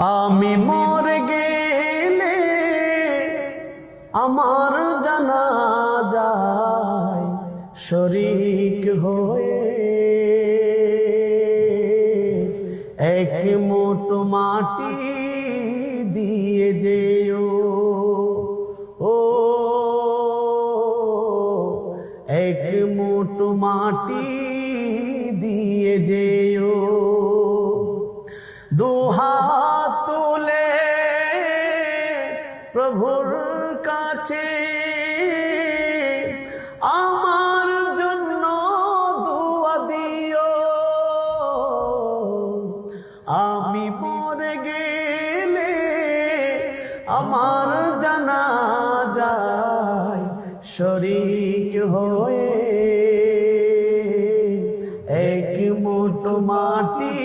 আমি মরে গেলে আমার জানাজায় শরীক হয়ে এক মুঠো মাটি দিয়ে যেও, ও এক মুঠো মাটি দিয়ে যেও। দুহাত তুলে প্রভুর কাছে আমার জন্য দোয়া দিও। আমি মরে গেলে আমার জানাজায় শরীক হয়ে এক মুঠো মাটি